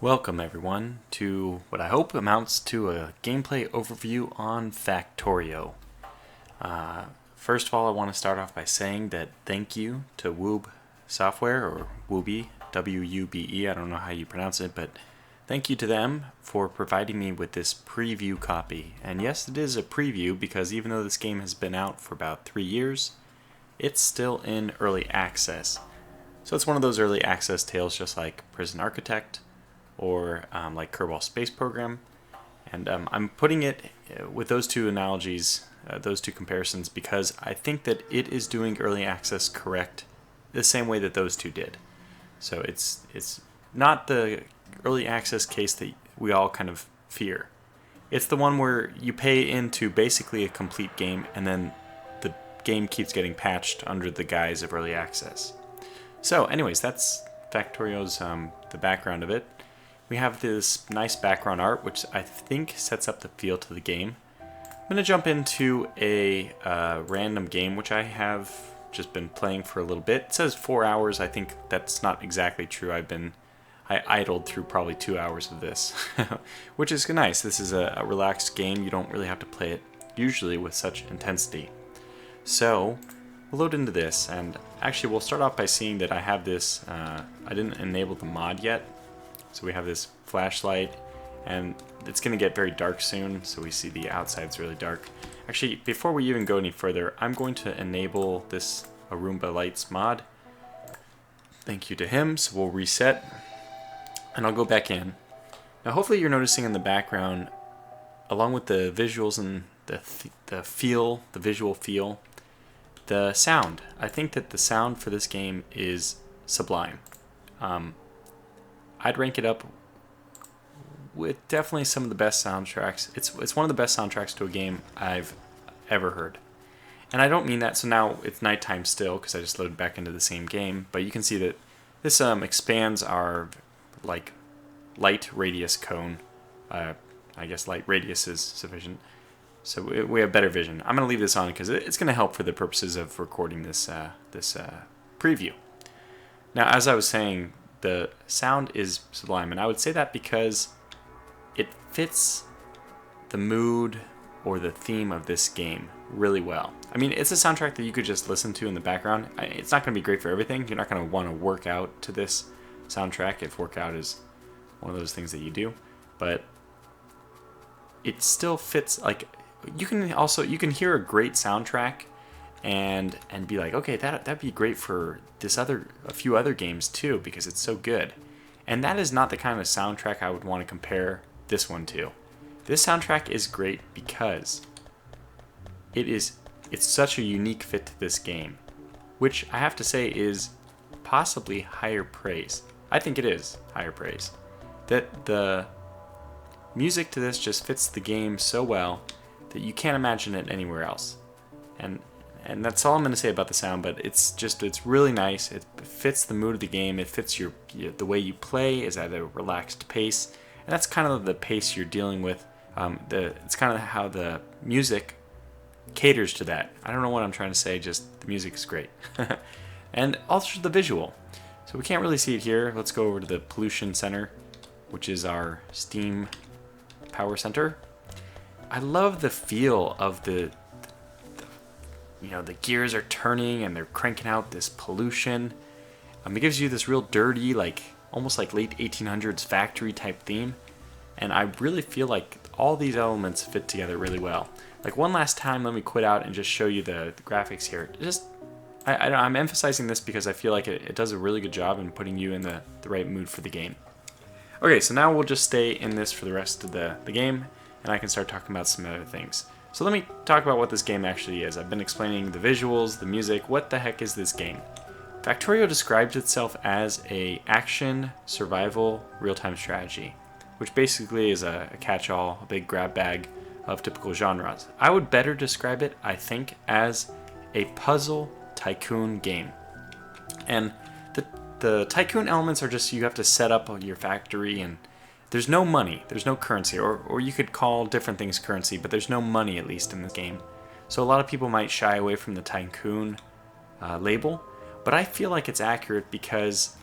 Welcome everyone to what I hope amounts to a gameplay overview on Factorio. First of all, I want to start off by saying that thank you to Wube Software, or Wube, W-U-B-E, I don't know how you pronounce it, but thank you to them for providing me with this preview copy. And yes, it is a preview because even though this game has been out for about 3 years, it's still in early access. So it's one of those early access tales just like Prison Architect, or like Kerbal Space Program. And I'm putting it with those two analogies, those two comparisons, because I think that it is doing early access correct the same way that those two did. So it's not the early access case that we all kind of fear. It's the one where you pay into basically a complete game and then the game keeps getting patched under the guise of early access. So anyways, that's Factorio's the background of it. We have this nice background art, which I think sets up the feel to the game. I'm going to jump into a random game, which I have just been playing for a little bit. It says 4 hours. I think that's not exactly true. I idled through probably 2 hours of this, which is nice. This is a relaxed game. You don't really have to play it usually with such intensity. So we'll load into this, and actually we'll start off by seeing that I have this. I didn't enable the mod yet. So we have this flashlight, and it's going to get very dark soon, so we see the outside's really dark. Actually, before we even go any further, I'm going to enable this Roomba Lights mod. Thank you to him, so we'll reset, and I'll go back in. Now hopefully you're noticing in the background, along with the visuals and the feel, the visual feel, the sound. I think that the sound for this game is sublime. I'd rank it up with definitely some of the best soundtracks. It's one of the best soundtracks to a game I've ever heard. And I don't mean that, so now it's nighttime still because I just loaded back into the same game, but you can see that this expands our light radius cone. I guess light radius is sufficient. So we have better vision. I'm going to leave this on because it's going to help for the purposes of recording this preview. Now, as I was saying, the sound is sublime, and I would say that because it fits the mood or the theme of this game really well. I mean, it's a soundtrack that you could just listen to in the background. It's not going to be great for everything. You're not going to want to work out to this soundtrack if workout is one of those things that you do, but it still fits. Like, you can hear a great soundtrack and be like, okay, that'd be great for a few other games too, because it's so good. And that is not the kind of soundtrack I would want to compare this one to. This soundtrack is great because it's such a unique fit to this game, which I have to say is possibly higher praise. I think it is higher praise. That the music to this just fits the game so well that you can't imagine it anywhere else. And that's all I'm going to say about the sound, but it's really nice. It fits the mood of the game. It fits the way you play is at a relaxed pace, and that's kind of the pace you're dealing with. It's kind of how the music caters to that. I don't know what I'm trying to say, just the music is great. And also the visual. So we can't really see it here. Let's go over to the pollution center, which is our steam power center. I love the feel of the gears are turning and they're cranking out this pollution. It gives you this real dirty, almost like late 1800s factory type theme. And I really feel like all these elements fit together really well. Like, one last time, let me quit out and just show you the graphics here. I'm emphasizing this because I feel like it does a really good job in putting you in the right mood for the game. Okay, so now we'll just stay in this for the rest of the game, and I can start talking about some other things. So let me talk about what this game actually is. I've been explaining the visuals, the music. What the heck is this game? Factorio describes itself as a action, survival, real-time strategy, which basically is a catch-all, a big grab bag of typical genres. I would better describe it, I think, as a puzzle tycoon game. And the tycoon elements are just, you have to set up your factory, and there's no money, there's no currency, or you could call different things currency, but there's no money, at least in this game. So a lot of people might shy away from the tycoon label, but I feel like it's accurate because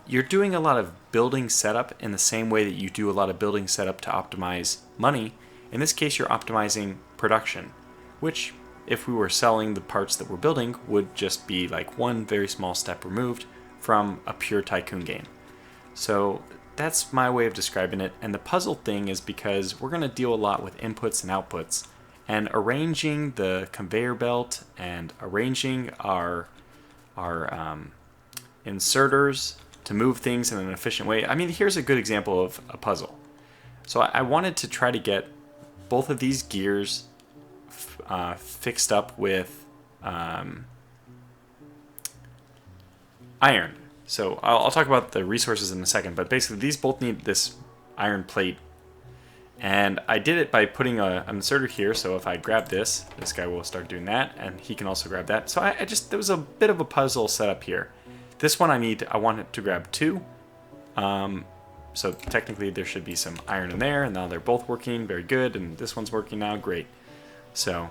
you're doing a lot of building setup in the same way that you do a lot of building setup to optimize money. In this case, you're optimizing production, which, if we were selling the parts that we're building, would just be like one very small step removed from a pure tycoon game. So that's my way of describing it. And the puzzle thing is because we're going to deal a lot with inputs and outputs, and arranging the conveyor belt and arranging our inserters to move things in an efficient way. I mean, here's a good example of a puzzle. So I wanted to try to get both of these gears fixed up with iron. So I'll talk about the resources in a second, but basically these both need this iron plate. And I did it by putting an inserter here, so if I grab this guy will start doing that, and he can also grab that. So there was a bit of a puzzle set up here. This one I want it to grab two. So technically there should be some iron in there, and now they're both working, very good, and this one's working now, great. So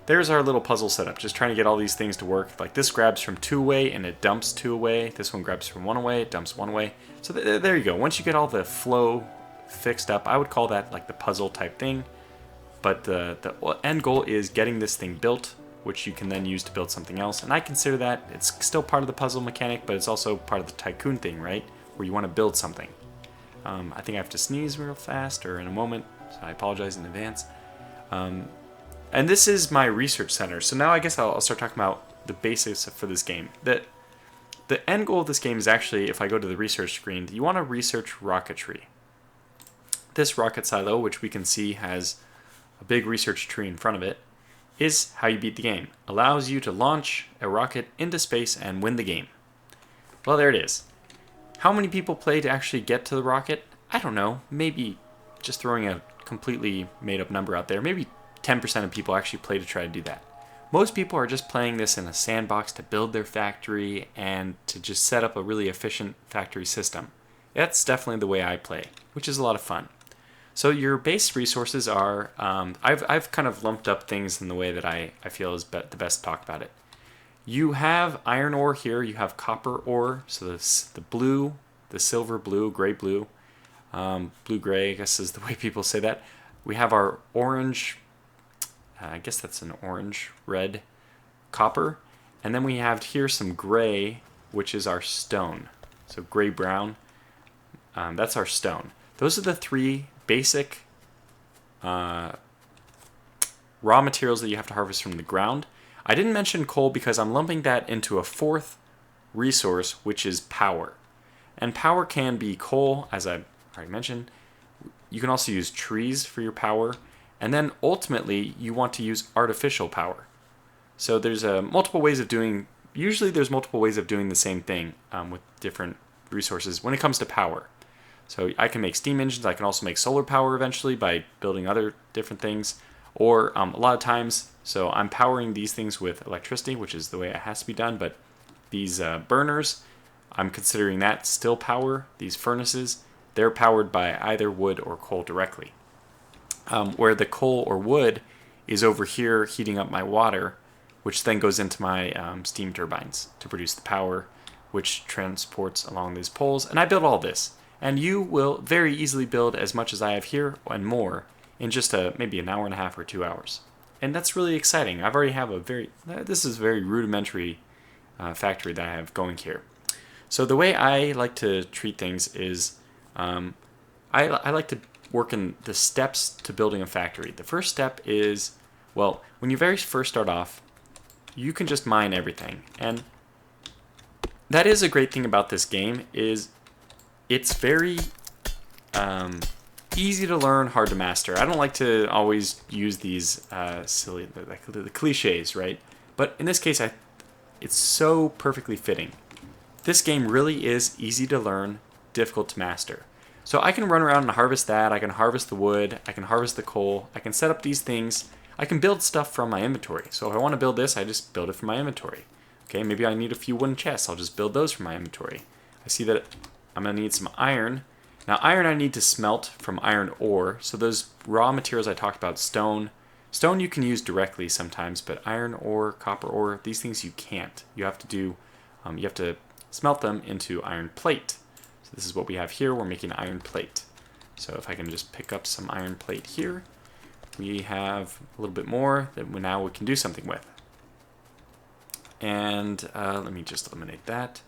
there's our little puzzle setup, just trying to get all these things to work. Like this grabs from two away and it dumps two away. This one grabs from one away, it dumps one away. So there you go. Once you get all the flow fixed up, I would call that like the puzzle type thing. But the end goal is getting this thing built, which you can then use to build something else. And I consider that it's still part of the puzzle mechanic, but it's also part of the tycoon thing, right? Where you want to build something. I think I have to sneeze real fast or in a moment, so I apologize in advance. And this is my research center. So now I guess I'll start talking about the basics for this game. The end goal of this game is actually, if I go to the research screen, you want to research rocketry. This rocket silo, which we can see has a big research tree in front of it, is how you beat the game. Allows you to launch a rocket into space and win the game. Well, there it is. How many people play to actually get to the rocket? I don't know. Maybe, just throwing a completely made up number out there, maybe 10% of people actually play to try to do that. Most people are just playing this in a sandbox to build their factory and to just set up a really efficient factory system. That's definitely the way I play, which is a lot of fun. So your base resources are, I've kind of lumped up things in the way that I feel is the best to talk about it. You have iron ore here, you have copper ore, so the blue, the silver blue, gray blue, blue-gray, I guess is the way people say that. We have our orange, I guess that's an orange-red copper, and then we have here some gray, which is our stone. So gray-brown, that's our stone. Those are the three basic raw materials that you have to harvest from the ground. I didn't mention coal because I'm lumping that into a fourth resource, which is power. And power can be coal, as I already mentioned. You can also use trees for your power. And then ultimately, you want to use artificial power. So there's multiple ways of doing, usually there's multiple ways of doing the same thing with different resources when it comes to power. So I can make steam engines, I can also make solar power eventually by building other different things. Or a lot of times, so I'm powering these things with electricity, which is the way it has to be done, but these burners, I'm considering that still power. These furnaces, they're powered by either wood or coal directly. Where the coal or wood is over here heating up my water, which then goes into my steam turbines to produce the power, which transports along these poles. And I build all this. And you will very easily build as much as I have here and more in just maybe an hour and a half or 2 hours. And that's really exciting. I've already have this is a very rudimentary factory that I have going here. So the way I like to treat things is I like to work in the steps to building a factory. The first step is, well, when you very first start off, you can just mine everything. And that is a great thing about this game is it's very easy to learn, hard to master. I don't like to always use these silly, like the cliches, right? But in this case, it's so perfectly fitting. This game really is easy to learn, difficult to master. So I can run around and harvest that, I can harvest the wood, I can harvest the coal, I can set up these things, I can build stuff from my inventory. So if I want to build this, I just build it from my inventory. Okay, maybe I need a few wooden chests, I'll just build those from my inventory. I see that I'm going to need some iron. Now iron I need to smelt from iron ore, so those raw materials I talked about, stone you can use directly sometimes, but iron ore, copper ore, these things you can't. You have to smelt them into iron plate. So this is what we have here. We're making iron plate. So if I can just pick up some iron plate here, we have a little bit more that now we can do something with. And let me just eliminate that.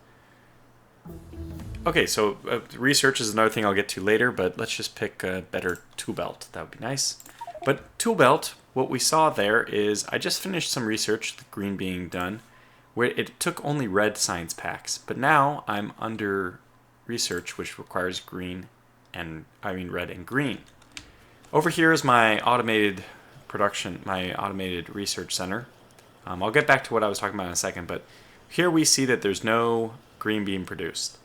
Okay, so research is another thing I'll get to later, but let's just pick a better tool belt. That would be nice. But tool belt, what we saw there is I just finished some research, the green being done, where it took only red science packs. But now I'm under research, which requires red and green. Over here is my automated production, my automated research center. I'll get back to what I was talking about in a second, but here we see that there's no green being produced.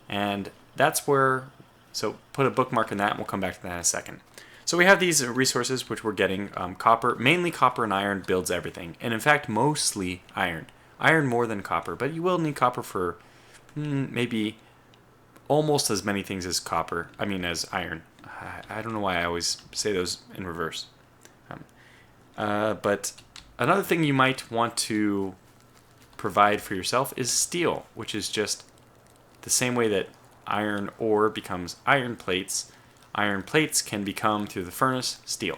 And that's where, so put a bookmark in that and we'll come back to that in a second. So we have these resources which we're getting. Copper, mainly copper and iron builds everything. And in fact, mostly iron. Iron more than copper, but you will need copper for maybe almost as many things as as iron. I don't know why I always say those in reverse. But another thing you might want to provide for yourself is steel, which is just the same way that iron ore becomes iron plates. Iron plates can become, through the furnace, steel.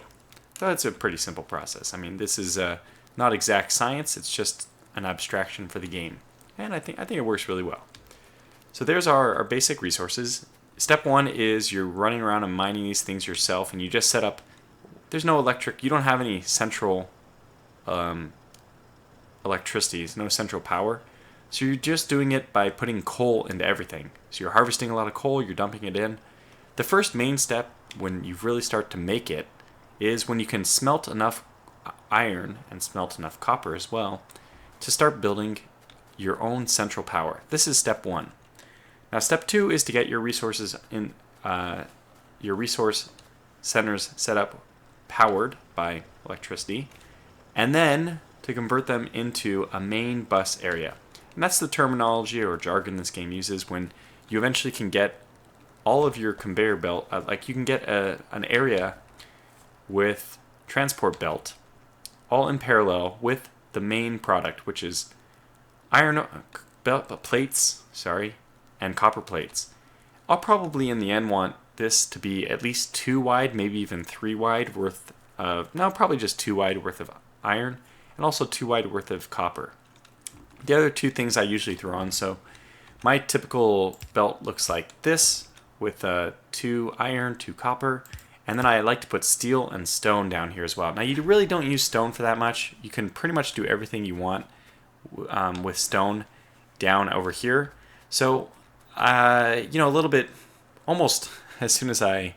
So that's a pretty simple process. I mean, this is not exact science, it's just an abstraction for the game. And I think it works really well. So there's our basic resources. Step one is you're running around and mining these things yourself, and you just set up, there's no electric, you don't have any central electricity, no central power. So you're just doing it by putting coal into everything. So you're harvesting a lot of coal, you're dumping it in. The first main step when you really start to make it is when you can smelt enough iron and smelt enough copper as well to start building your own central power. This is step one. Now step two is to get your resources in your resource centers set up, powered by electricity, and then to convert them into a main bus area. And that's the terminology or jargon this game uses when you eventually can get all of your conveyor belt, like you can get an area with transport belt all in parallel with the main product, which is iron plates, and copper plates. I'll probably in the end want this to be at least 2 wide, maybe even 3 wide worth of, no, probably just 2 wide worth of iron, and also 2 wide worth of copper. The other two things I usually throw on, so my typical belt looks like this, with 2 iron, 2 copper, and then I like to put steel and stone down here as well. Now you really don't use stone for that much. You can pretty much do everything you want with stone down over here. So, a little bit, almost as soon as I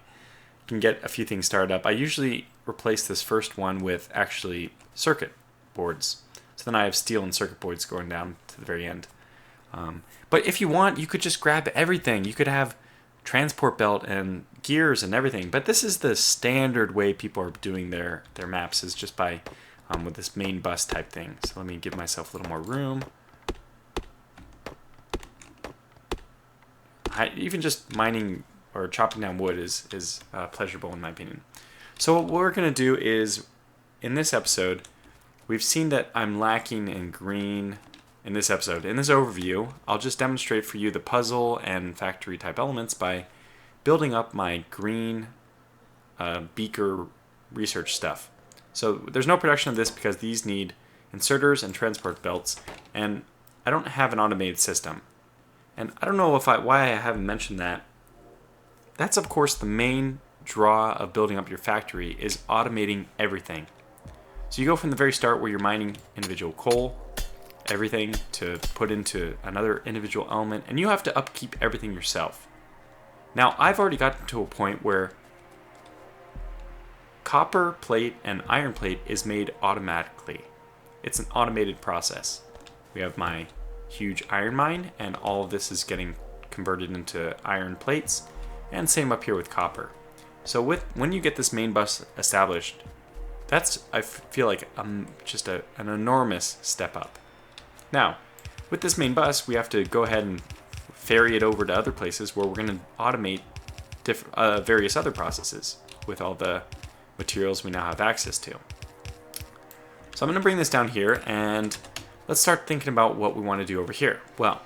can get a few things started up, I usually replace this first one with actually circuit boards. So then I have steel and circuit boards going down to the very end. But if you want, you could just grab everything. You could have transport belt and gears and everything. But this is the standard way people are doing their maps, is just by with this main bus type thing. So let me give myself a little more room. Even just mining or chopping down wood is pleasurable in my opinion. So what we're going to do is, in this episode, we've seen that I'm lacking in green in this episode. In this overview, I'll just demonstrate for you the puzzle and factory type elements by building up my green beaker research stuff. So there's no production of this because these need inserters and transport belts, and I don't have an automated system. And I don't know why I haven't mentioned that. That's of course the main draw of building up your factory, is automating everything. So you go from the very start where you're mining individual coal, everything to put into another individual element, and you have to upkeep everything yourself. Now I've already gotten to a point where copper plate and iron plate is made automatically. It's an automated process. We have my huge iron mine, and all of this is getting converted into iron plates, and same up here with copper. So when you get this main bus established, that's, I feel like, just an enormous step up. Now, with this main bus, we have to go ahead and ferry it over to other places where we're going to automate various other processes with all the materials we now have access to. So I'm going to bring this down here, and let's start thinking about what we want to do over here. Well,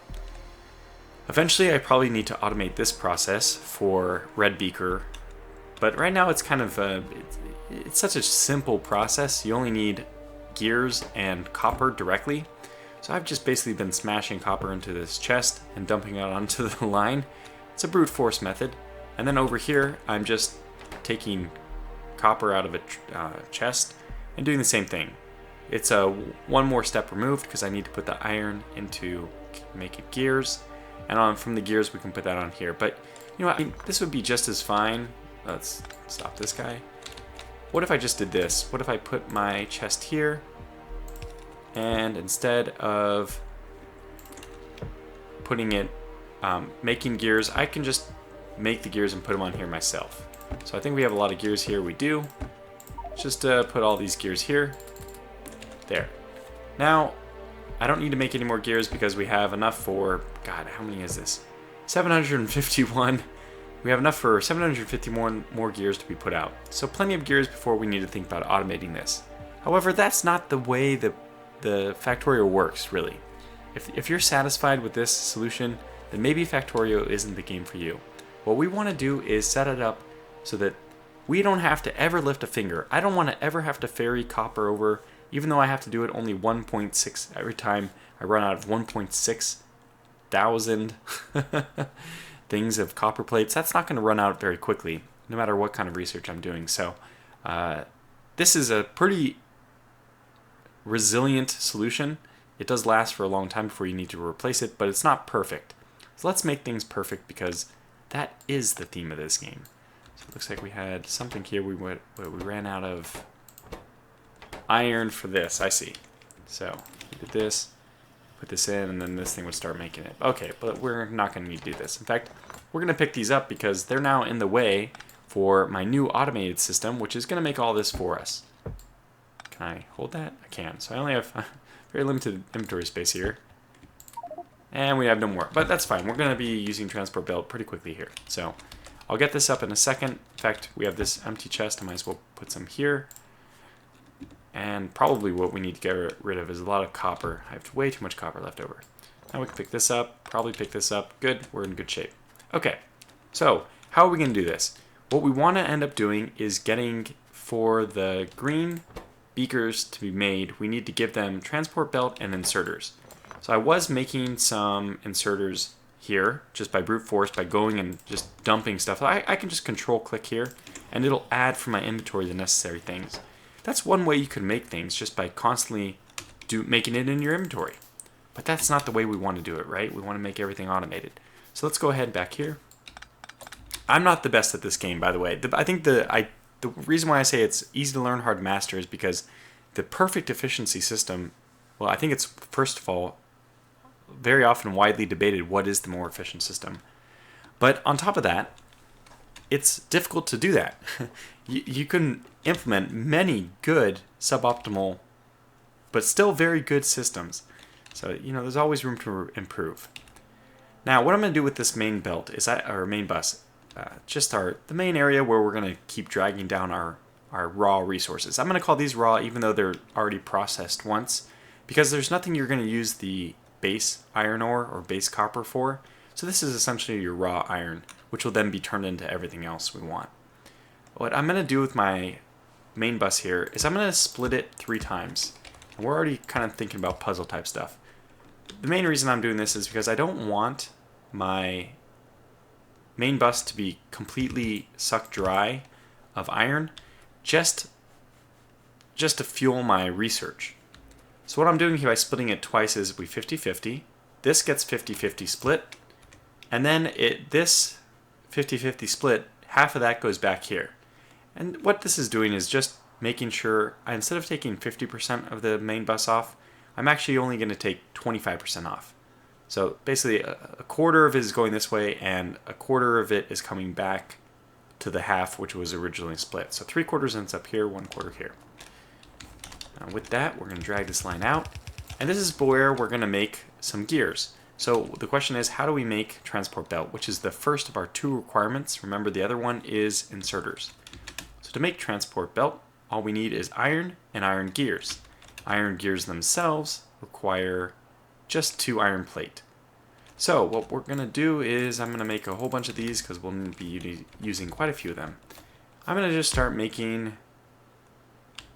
Eventually I probably need to automate this process for red beaker, but right now it's kind of it's such a simple process. You only need gears and copper directly. So I've just basically been smashing copper into this chest and dumping it onto the line. It's a brute force method. And then over here, I'm just taking copper out of a chest and doing the same thing. It's a one more step removed because I need to put the iron into making gears. And from the gears, we can put that on here. But, you know what, I mean, this would be just as fine. Let's stop this guy. What if I just did this? What if I put my chest here, and instead of putting it, making gears, I can just make the gears and put them on here myself. So I think we have a lot of gears here. We do. Just put all these gears here. There. Now, I don't need to make any more gears because we have enough for, God, how many is this? 751. We have enough for 751 more gears to be put out. So plenty of gears before we need to think about automating this. However, that's not the way the Factorio works, really. If you're satisfied with this solution, then maybe Factorio isn't the game for you. What we want to do is set it up so that we don't have to ever lift a finger. I don't want to ever have to ferry copper over, even though I have to do it only 1.6 every time I run out of 1.6 thousand things of copper plates. That's not going to run out very quickly, no matter what kind of research I'm doing. So this is a pretty resilient solution. It does last for a long time before you need to replace it, but it's not perfect. So let's make things perfect because that is the theme of this game. So it looks like we had something here. We ran out of iron for this. I see. So we did this, put this in, and then this thing would start making it. Okay, but we're not going to need to do this. In fact, we're going to pick these up because they're now in the way for my new automated system, which is going to make all this for us. Can I hold that? I can. So I only have very limited inventory space here. And we have no more, but that's fine. We're going to be using transport belt pretty quickly here. So I'll get this up in a second. In fact, we have this empty chest. I might as well put some here. And probably what we need to get rid of is a lot of copper. I have way too much copper left over. Now we can pick this up, probably pick this up. Good, we're in good shape. Okay, so how are we going to do this? What we want to end up doing is getting, for the green beakers to be made, we need to give them transport belt and inserters. So I was making some inserters here, just by brute force, by going and just dumping stuff. I can just control click here, and it'll add from my inventory the necessary things. That's one way you can make things, just by constantly making it in your inventory. But that's not the way we want to do it, right? We want to make everything automated. So let's go ahead back here. I'm not the best at this game, by the way. I think the reason why I say it's easy to learn, hard to master is because the perfect efficiency system, well, I think it's, first of all, very often widely debated what is the more efficient system. But on top of that, it's difficult to do that. You can implement many good suboptimal, but still very good systems. So, you know, there's always room to improve. Now, what I'm going to do with this main belt is, or main bus, the main area where we're going to keep dragging down our raw resources. I'm going to call these raw even though they're already processed once, because there's nothing you're going to use the base iron ore or base copper for. So this is essentially your raw iron, which will then be turned into everything else we want. What I'm going to do with my main bus here is I'm going to split it 3 times. And we're already kind of thinking about puzzle type stuff. The main reason I'm doing this is because I don't want my main bus to be completely sucked dry of iron just to fuel my research. So what I'm doing here by splitting it twice is we 50-50. This gets 50-50 split. And then this 50-50 split, half of that goes back here. And what this is doing is just making sure, instead of taking 50% of the main bus off, I'm actually only going to take 25% off. So basically a quarter of it is going this way and a quarter of it is coming back to the half which was originally split. So 3/4 ends up here, 1/4 here. Now with that, we're going to drag this line out. And this is where we're going to make some gears. So the question is, how do we make transport belt, which is the first of our 2 requirements? Remember, the other one is inserters. So to make transport belt, all we need is iron and iron gears. Iron gears themselves require just 2 iron plate. So what we're going to do is I'm going to make a whole bunch of these because we'll be using quite a few of them. I'm going to just start making,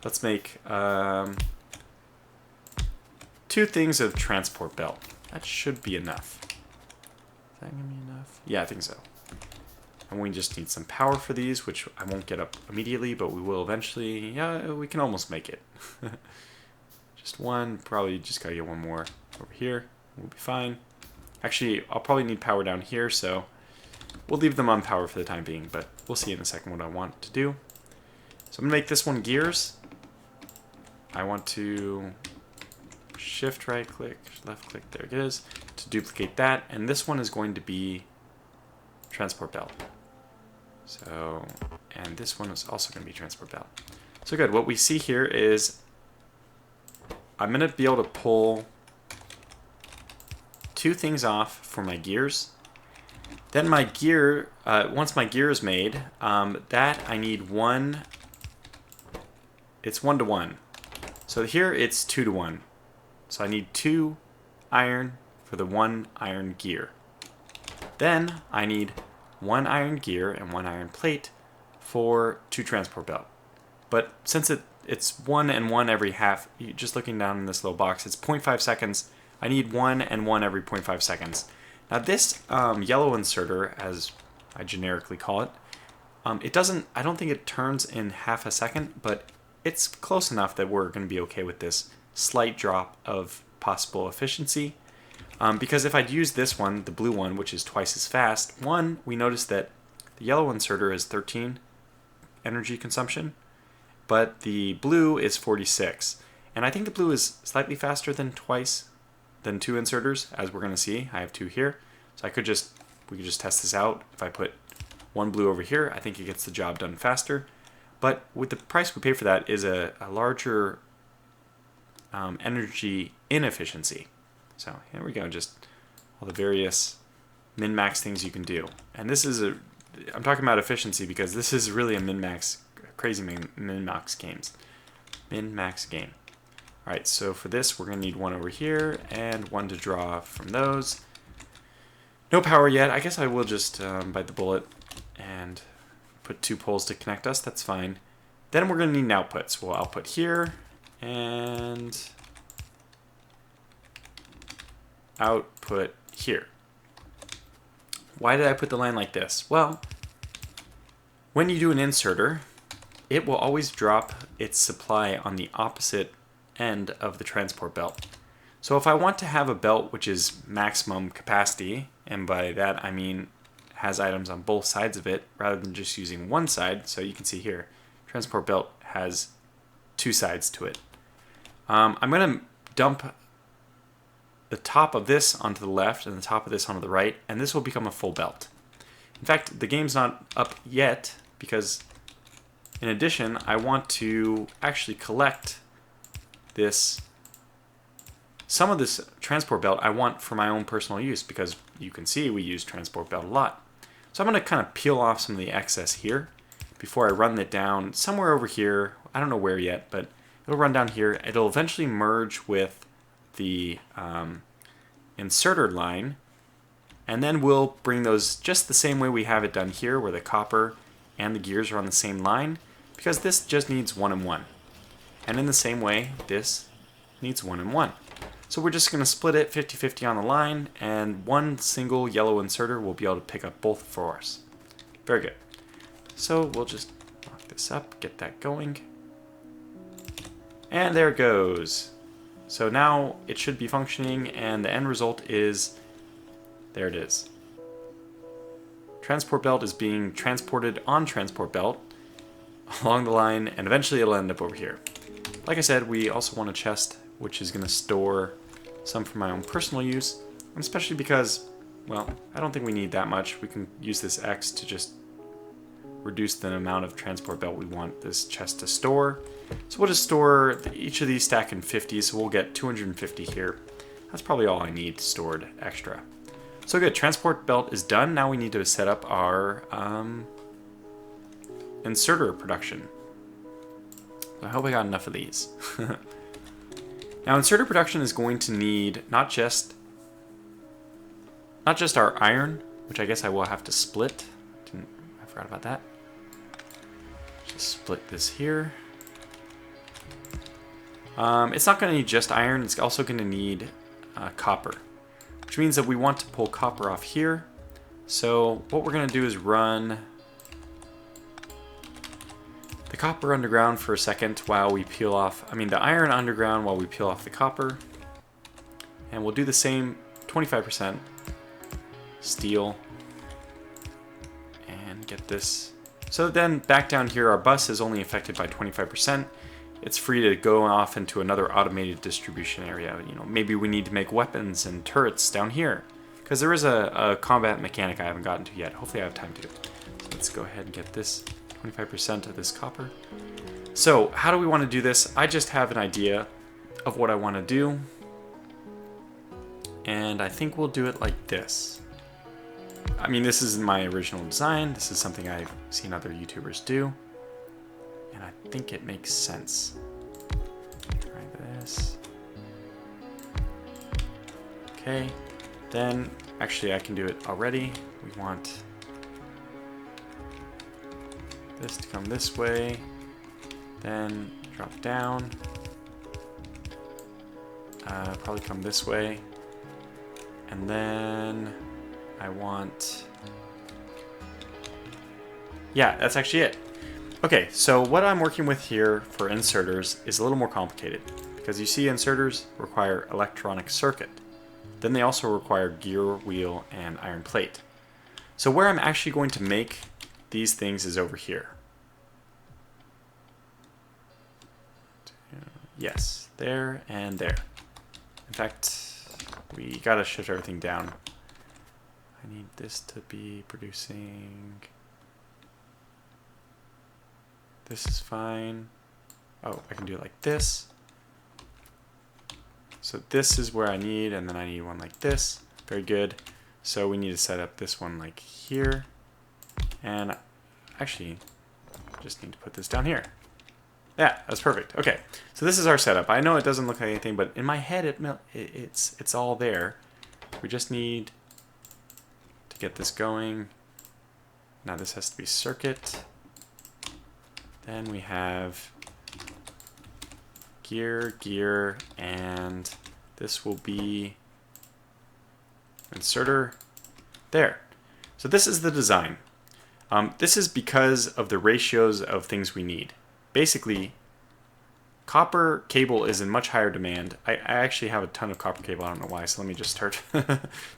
let's make 2 things of transport belt. That should be enough. Is that going to be enough? Yeah, I think so. And we just need some power for these, which I won't get up immediately, but we will eventually. Yeah, we can almost make it. Just one, probably just gotta get one more over here. We'll be fine. Actually, I'll probably need power down here, so we'll leave them on power for the time being, but we'll see in a second what I want to do. So I'm gonna make this one gears. I want to shift right click, left click, there it is, to duplicate that, and this one is going to be transport belt. So, and this one is also going to be transport belt. So good, what we see here is I'm going to be able to pull 2 things off for my gears. Then my gear, once my gear is made, that I need one, it's 1 to 1. So here it's 2 to 1. So I need 2 iron for the 1 iron gear. Then I need 1 iron gear and 1 iron plate for 2 transport belt. But since it's 1 and 1 every half, just looking down in this little box, it's 0.5 seconds. I need 1 and 1 every 0.5 seconds. Now this yellow inserter, as I generically call it, it doesn't, I don't think it turns in half a second, but it's close enough that we're going to be okay with this slight drop of possible efficiency. Because if I'd use this one, the blue one, which is twice as fast, we notice that the yellow inserter is 13 energy consumption, but the blue is 46. And I think the blue is slightly faster than 2 inserters, as we're going to see. I have 2 here. So we could just test this out. If I put 1 blue over here, I think it gets the job done faster. But with the price we pay for that is a larger energy inefficiency. So here we go, just all the various min-max things you can do. And this is I'm talking about efficiency because this is really a min-max, crazy min-max games. Min-max game. All right, so for this, we're gonna need 1 over here and 1 to draw from those. No power yet. I guess I will just bite the bullet and put 2 poles to connect us. That's fine. Then we're gonna need an output. So we'll output here and output here. Why did I put the line like this? Well, when you do an inserter, it will always drop its supply on the opposite end of the transport belt. So if I want to have a belt which is maximum capacity, and by that I mean has items on both sides of it rather than just using one side, so you can see here, transport belt has 2 sides to it. I'm going to dump the top of this onto the left and the top of this onto the right, and this will become a full belt. In fact, the game's not up yet because in addition, I want to actually collect some of this transport belt I want for my own personal use because you can see we use transport belt a lot. So I'm going to kind of peel off some of the excess here before I run it down somewhere over here. I don't know where yet, but it'll run down here. It'll eventually merge with the inserter line, and then we'll bring those just the same way we have it done here, where the copper and the gears are on the same line, because this just needs 1 and 1. And in the same way, this needs 1 and 1. So we're just going to split it 50-50 on the line, and 1 single yellow inserter will be able to pick up both for us. Very good. So we'll just lock this up, get that going. And there it goes. So now it should be functioning, and the end result is, there it is. Transport belt is being transported on transport belt along the line, and eventually it'll end up over here. Like I said, we also want a chest, which is going to store some for my own personal use, and especially because, well, I don't think we need that much. We can use this X to just reduce the amount of transport belt we want this chest to store. So we'll just store each of these stack in 50, so we'll get 250 here. That's probably all I need stored extra. So good, transport belt is done. Now we need to set up our inserter production. I hope I got enough of these. Now inserter production is going to need not just not just our iron, which I guess I will have to split. I forgot about that. Just split this here. It's not going to need just iron, it's also going to need copper, which means that we want to pull copper off here. So what we're going to do is run the copper underground for a second while we peel off, the iron underground while we peel off the copper. And we'll do the same 25% steel and get this. So then back down here, our bus is only affected by 25%. It's free to go off into another automated distribution area. Maybe we need to make weapons and turrets down here, because there is a combat mechanic I haven't gotten to yet. Hopefully I have time to. So let's go ahead and get this 25% of this copper. So how do we want to do this? I just have an idea of what I want to do, and I think we'll do it like this. This isn't my original design. This is something I've seen other YouTubers do, and I think it makes sense. Try this. Okay, then actually I can do it already. We want this to come this way, then drop down, probably come this way, and then I want, yeah, that's actually it. Okay, so what I'm working with here for inserters is a little more complicated, because you see inserters require electronic circuit. Then they also require gear, wheel, and iron plate. So where I'm actually going to make these things is over here. Yes, there and there. In fact, we gotta shift everything down. I need this to be producing. This is fine. Oh, I can do it like this. So this is where I need, and then I need one like this. Very good. So we need to set up this one like here. And actually, just need to put this down here. Yeah, that's perfect. Okay, so this is our setup. I know it doesn't look like anything, but in my head it's all there. We just need to get this going. Now this has to be circuit. Then we have gear, and this will be inserter. There. So this is the design. This is because of the ratios of things we need. Basically, copper cable is in much higher demand. I actually have a ton of copper cable. I don't know why, so let me just start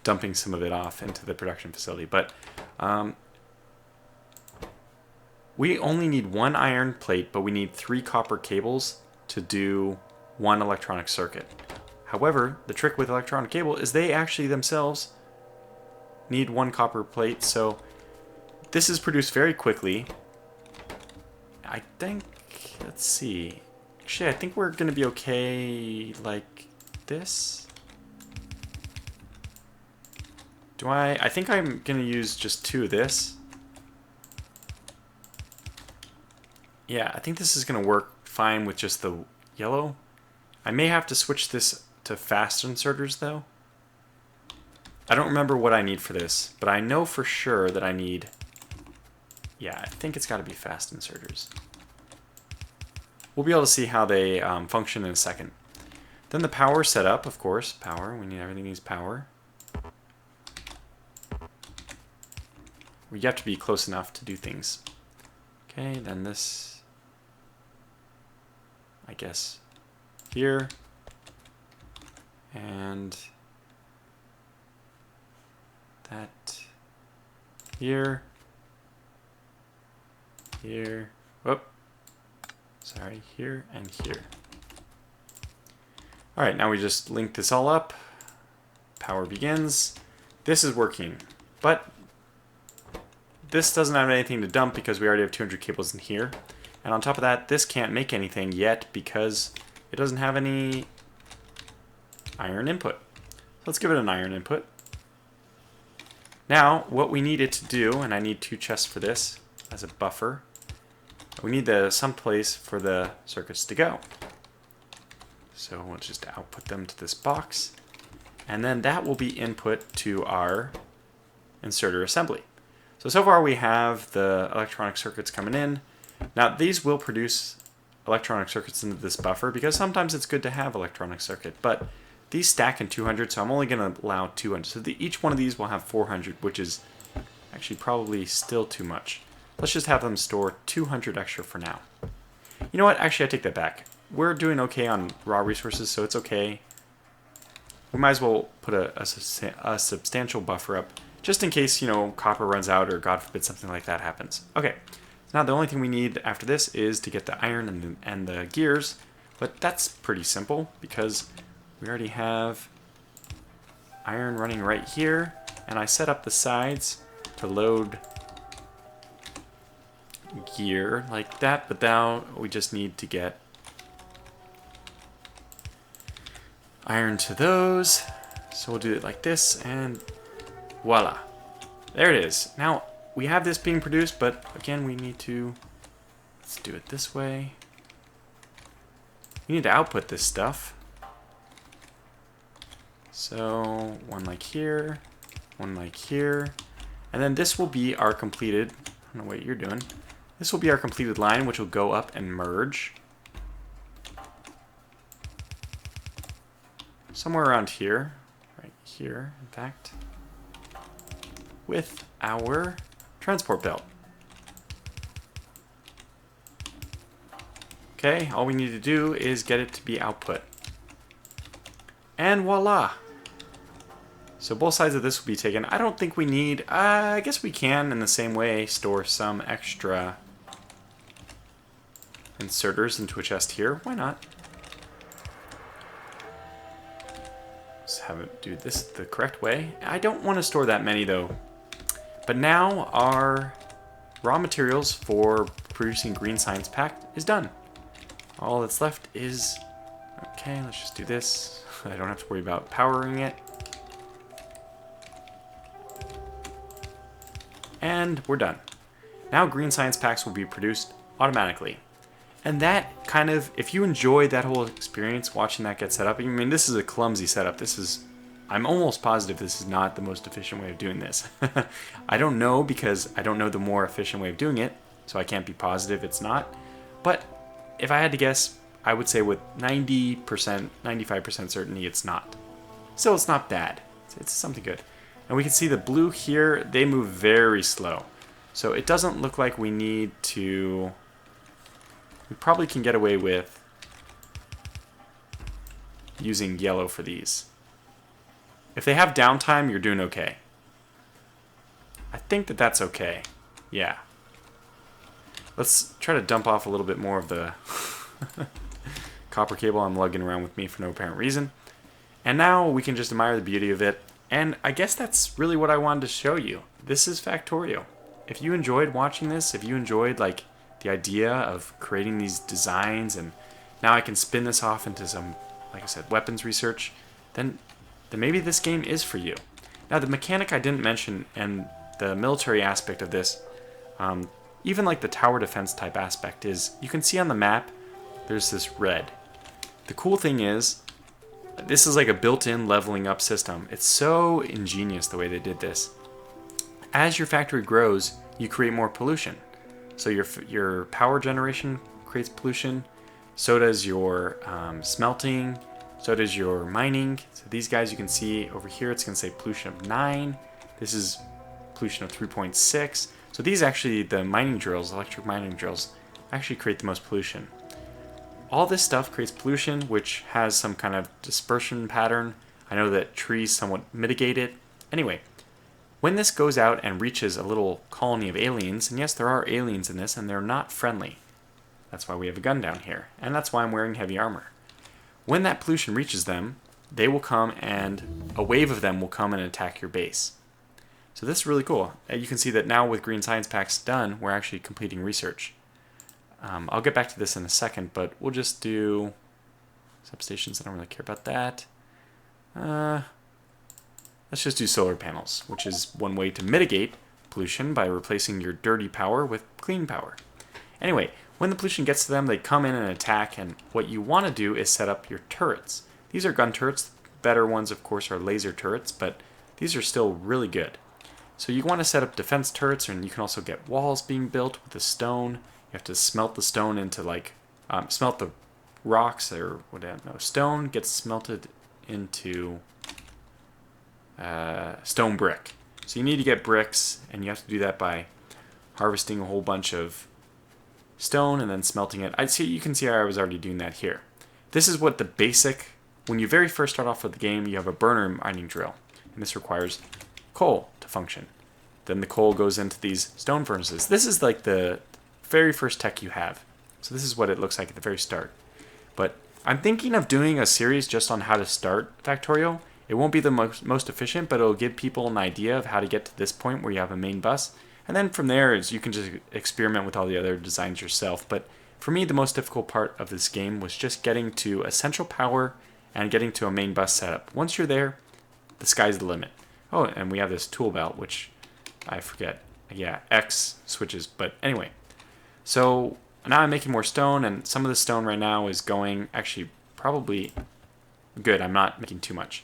dumping some of it off into the production facility. But we only need one iron plate, but we need 3 copper cables to do 1 electronic circuit. However, the trick with electronic cable is they actually themselves need 1 copper plate, so this is produced very quickly. I think, let's see. Actually, I think we're going to be okay like this. I think I'm going to use just 2 of this. Yeah, I think this is going to work fine with just the yellow. I may have to switch this to fast inserters though. I don't remember what I need for this, but I know for sure that I need, yeah, I think it's got to be fast inserters. We'll be able to see how they function in a second. Then the power setup, of course, power, everything needs power. We have to be close enough to do things. Okay, then this, I guess, here, and that here, whoop, sorry, here and here. All right, now we just link this all up. Power begins. This is working, but this doesn't have anything to dump because we already have 200 cables in here. And on top of that, this can't make anything yet because it doesn't have any iron input. Let's give it an iron input. Now, what we need it to do, and I need 2 chests for this as a buffer, we need some place for the circuits to go. So we'll just output them to this box. and then that will be input to our inserter assembly. So far we have the electronic circuits coming in. Now these will produce electronic circuits into this buffer because sometimes it's good to have electronic circuit, but these stack in 200, so I'm only going to allow 200. So each one of these will have 400, which is actually probably still too much. Let's just have them store 200 extra for now. You know what? Actually, I take that back. We're doing okay on raw resources, so it's okay. We might as well put a substantial buffer up, just in case, you know, copper runs out or God forbid something like that happens. Okay, so now the only thing we need after this is to get the iron and the gears, but that's pretty simple because we already have iron running right here, and I set up the sides to load gear like that, but now we just need to get iron to those. So we'll do it like this, and voila. There it is. Now, we have this being produced, but again, we need to, let's do it this way. We need to output this stuff. So, one like here, one like here, and then this will be our completed, I don't know what you're doing. This will be our completed line, which will go up and merge. Somewhere around here, right here, in fact, with our transport belt. Okay, all we need to do is get it to be output. And voila! So both sides of this will be taken. I don't think we need, I guess we can in the same way store some extra inserters into a chest here. Why not? Let's have it do this the correct way. I don't want to store that many though. But now our raw materials for producing green science pack is done. All that's left is, okay, let's just do this. I don't have to worry about powering it. And we're done. Now green science packs will be produced automatically. And that kind of, if you enjoyed that whole experience watching that get set up, I mean, this is a clumsy setup. This is, I'm almost positive this is not the most efficient way of doing this. I don't know because I don't know the more efficient way of doing it, so I can't be positive it's not. But if I had to guess, I would say with 90%, 95% certainty it's not. Still, it's not bad. It's something good. And we can see the blue here, they move very slow. So it doesn't look like we need to... We probably can get away with using yellow for these. If they have downtime, you're doing okay. I think that that's okay. Yeah. Let's try to dump off a little bit more of the copper cable I'm lugging around with me for no apparent reason. And now we can just admire the beauty of it. And I guess that's really what I wanted to show you. This is Factorio. If you enjoyed watching this, if you enjoyed like the idea of creating these designs, and now I can spin this off into some, like I said, weapons research, then maybe this game is for you. Now the mechanic I didn't mention, and the military aspect of this, even like the tower defense type aspect, is you can see on the map there's this red. The cool thing is this is like a built-in leveling up system. It's so ingenious the way they did this. As your factory grows, you create more pollution. So your power generation creates pollution, so does your smelting, so does your mining. So these guys you can see over here, it's going to say pollution of 9. This is pollution of 3.6. So these actually, the mining drills, electric mining drills, actually create the most pollution. All this stuff creates pollution, which has some kind of dispersion pattern. I know that trees somewhat mitigate it. Anyway, when this goes out and reaches a little colony of aliens, and yes, there are aliens in this, and they're not friendly. That's why we have a gun down here, and that's why I'm wearing heavy armor. When that pollution reaches them, they will come and a wave of them will come and attack your base. So this is really cool. You can see that now with Green Science Packs done, we're actually completing research. I'll get back to this in a second, but we'll just do substations. I don't really care about that. Let's just do solar panels, which is one way to mitigate pollution by replacing your dirty power with clean power. Anyway, when the pollution gets to them, they come in and attack, and what you want to do is set up your turrets. These are gun turrets. better ones, of course, are laser turrets, but these are still really good. So you want to set up defense turrets, and you can also get walls being built with the stone. You have to smelt the stone into smelt the rocks, or whatever. No, stone gets smelted into stone brick. So you need to get bricks, and you have to do that by harvesting a whole bunch of stone and then smelting it. You can see how I was already doing that here. This is what the basic, when you very first start off with the game, you have a burner mining drill, and this requires coal to function. Then the coal goes into these stone furnaces. This is like the very first tech you have. So this is what it looks like at the very start. But I'm thinking of doing a series just on how to start Factorio. It won't be the most efficient, but it'll give people an idea of how to get to this point where you have a main bus. And then from there, you can just experiment with all the other designs yourself. But for me, the most difficult part of this game was just getting to a central power and getting to a main bus setup. Once you're there, the sky's the limit. Oh, and we have this tool belt, which I forget. Yeah, X switches. But anyway, so now I'm making more stone, and some of the stone right now is going actually probably good. I'm not making too much.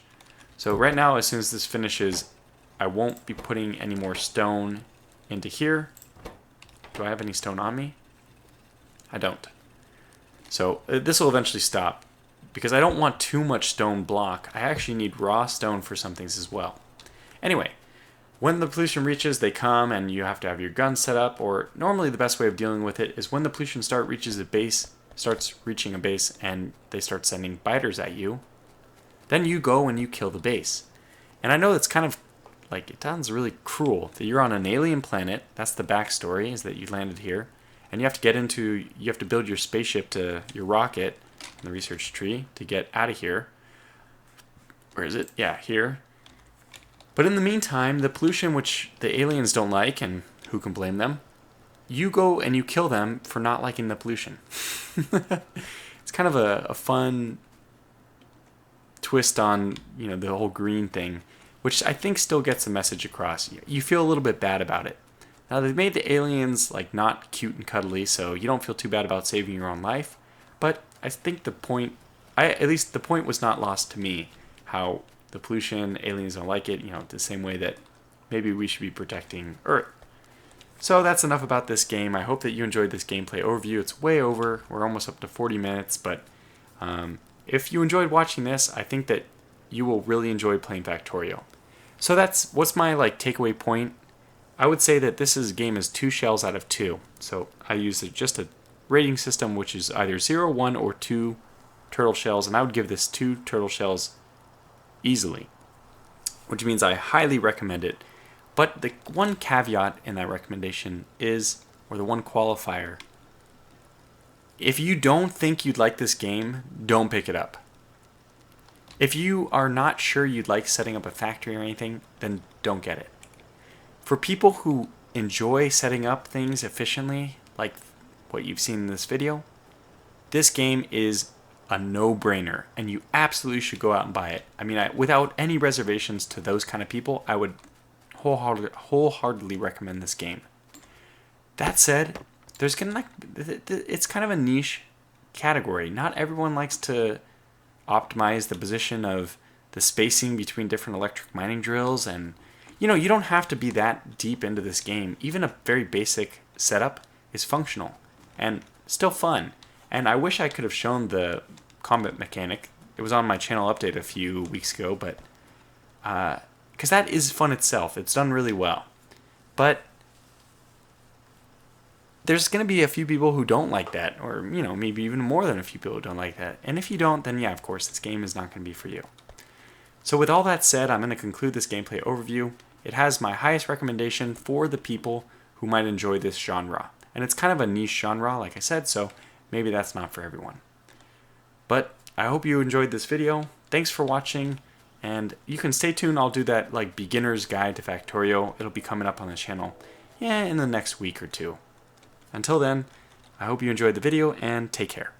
So right now, as soon as this finishes, I won't be putting any more stone into here. Do I have any stone on me? I don't. So this will eventually stop because I don't want too much stone block. I actually need raw stone for some things as well. Anyway, when the pollution reaches, they come and you have to have your gun set up, or normally the best way of dealing with it is when the pollution starts reaching a base and they start sending biters at you, then you go and you kill the base. And I know it's kind of like, it sounds really cruel that you're on an alien planet. That's the backstory, is that you landed here. And you have to build your spaceship to your rocket in the research tree to get out of here. Where is it? Yeah, here. But in the meantime, the pollution, which the aliens don't like, and who can blame them, you go and you kill them for not liking the pollution. It's kind of a fun twist on, the whole green thing, which I think still gets the message across. You feel a little bit bad about it. Now, they've made the aliens not cute and cuddly, so you don't feel too bad about saving your own life. But I think the point was not lost to me, how the pollution, aliens don't like it, the same way that maybe we should be protecting Earth. So that's enough about this game. I hope that you enjoyed this gameplay overview. It's way over. We're almost up to 40 minutes, but if you enjoyed watching this, I think that you will really enjoy playing Factorio. So what's my takeaway point? I would say that this game is 2 shells out of 2. So I use just a rating system, which is either 0, 1, or 2 turtle shells, and I would give this 2 turtle shells easily, which means I highly recommend it. But the one caveat in that recommendation is, or the one qualifier, if you don't think you'd like this game, don't pick it up. If you are not sure you'd like setting up a factory or anything, then don't get it. For people who enjoy setting up things efficiently, like what you've seen in this video, this game is a no-brainer, and you absolutely should go out and buy it. I mean, without any reservations to those kind of people, I would wholeheartedly recommend this game. That said, it's kind of a niche category. Not everyone likes to optimize the position of the spacing between different electric mining drills, and you don't have to be that deep into this game. Even a very basic setup is functional and still fun. And I wish I could have shown the combat mechanic. It was on my channel update a few weeks ago, but because that is fun itself. It's done really well. But there's going to be a few people who don't like that, or maybe even more than a few people who don't like that. And if you don't, then yeah, of course, this game is not going to be for you. So with all that said, I'm going to conclude this gameplay overview. It has my highest recommendation for the people who might enjoy this genre. And it's kind of a niche genre, like I said, so maybe that's not for everyone. But I hope you enjoyed this video. Thanks for watching, and you can stay tuned. I'll do that beginner's guide to Factorio. It'll be coming up on the channel in the next week or two. Until then, I hope you enjoyed the video, and take care.